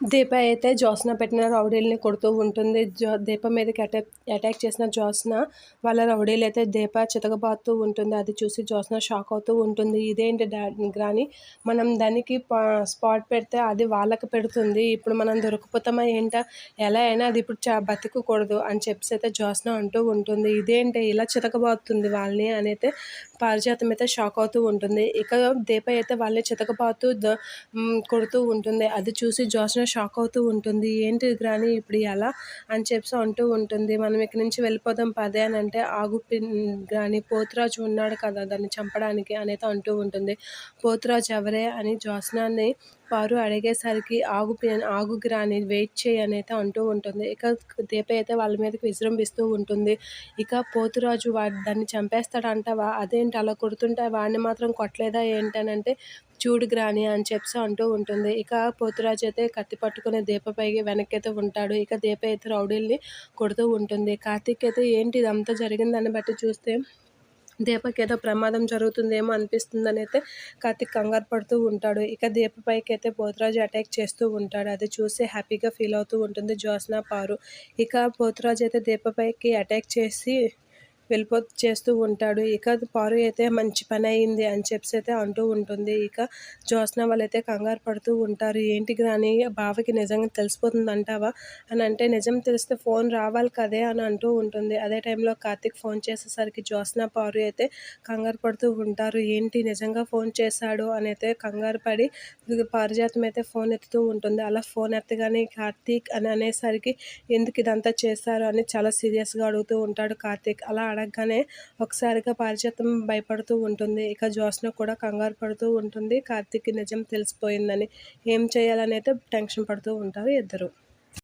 దీప అయితే జ్యోత్స్న పెట్టిన రౌడీలని కొడుతూ ఉంటుంది. దీప మీదకి అటాక్ చేసిన జ్యోత్స్న వాళ్ళ రౌడీలైతే దీప చితకబాదుతూ ఉంటుంది. అది చూసి జ్యోత్స్న షాక్ అవుతూ ఉంటుంది. ఇదేంటి గ్రాని, మనం దానికి స్పాట్ పెడితే అది వాళ్ళకి పెడుతుంది. ఇప్పుడు మనం దొరికిపోతామా ఏంటా, ఎలా అయినా అది ఇప్పుడు బతికకూడదు అని చెప్పేసి అయితే జ్యోత్స్న అంటూ ఉంటుంది. ఇదేంటి ఇలా చితకబాదుతుంది వాళ్ళని అని అయితే పారిజాతం అయితే షాక్ అవుతూ ఉంటుంది. ఇక దీప అయితే వాళ్ళని చితకబాదుతూ కొడుతూ ఉంటుంది. అది చూసి జ్యోత్స్న షాక్ అవుతూ ఉంటుంది. ఏంటి గ్రాని ఇప్పుడు ఎలా అని చెప్పేసి అంటూ ఉంటుంది. మనం ఇక్కడి నుంచి వెళ్ళిపోదాం పదే అని అంటే, ఆగు గ్రాని, పోతురాజు ఉన్నాడు కదా దాన్ని చంపడానికి అనేది అంటూ ఉంటుంది. పోతురాజు ఎవరే అని జ్యోత్స్నాని పారు అడిగేసరికి ఆగు గ్రాని, వెయిట్ చేయి అనేది అంటూ ఉంటుంది. ఇక దీప అయితే వాళ్ళ మీదకి విజృంభిస్తూ ఉంటుంది. ఇక పోతురాజు దాన్ని చంపేస్తాడంటావా, అదేంటి అలా కొడుతుంటే వాడిని మాత్రం కొట్టలేదా ఏంటనంటే, చూడు గ్రాని అని చెప్పేసి అంటూ ఉంటుంది. ఇక పోతురాజు అయితే కత్తి పట్టుకుని దీప పైకి వెనక్కైతే ఉంటాడు. ఇక దీప అయితే రౌడీల్ని కొడుతూ ఉంటుంది. కార్తీక్ అయితే ఏంటి ఇదంతా జరిగిందని బట్టి చూస్తే దీపకి ఏదో ప్రమాదం జరుగుతుందేమో అనిపిస్తుందని అయితే కార్తీక్ కంగారు పడుతూ ఉంటాడు. ఇక దీప పైకి అయితే పోతురాజు అటాక్ చేస్తూ ఉంటాడు. అది చూసి హ్యాపీగా ఫీల్ అవుతూ ఉంటుంది జ్యోత్స్న, పారు. ఇక పోతురాజు అయితే దీప పైకి అటాక్ చేసి చేస్తూ ఉంటాడు. ఇక పారు అయితే మంచి పని అయింది అని చెప్పేసి అయితే అంటూ ఉంటుంది. ఇక జ్యోత్స్న వాళ్ళైతే కంగారు పడుతూ ఉంటారు. ఏంటి గ్రాని, బావకి నిజంగా తెలిసిపోతుంది అంటావా అని అంటే, నిజం తెలిస్తే ఫోన్ రావాలి కదే అని అంటూ ఉంటుంది. అదే టైంలో కార్తీక్ ఫోన్ చేసేసరికి జ్యోత్స్న, పారు అయితే కంగారు పడుతూ ఉంటారు. ఏంటి నిజంగా ఫోన్ చేశాడు అని అయితే కంగారు పడి పారిజాతం అయితే ఫోన్ ఎత్తుతూ ఉంటుంది. అలా ఫోన్ ఎత్తగానే కార్తీక్ అని అనేసరికి ఎందుకు ఇదంతా చేశారు అని చాలా సీరియస్గా అడుగుతూ ఉంటాడు కార్తీక్. అలా అడగగానే ఒకసారిగా పారిజాతం భయపడుతూ ఉంటుంది. ఇక జ్యోత్స్న కూడా కంగారు పడుతూ ఉంటుంది. కార్తీక్‌కి నిజం తెలిసిపోయిందని. ఏం చేయాలని అయితే టెన్షన్ పడుతూ ఉంటారు ఇద్దరు.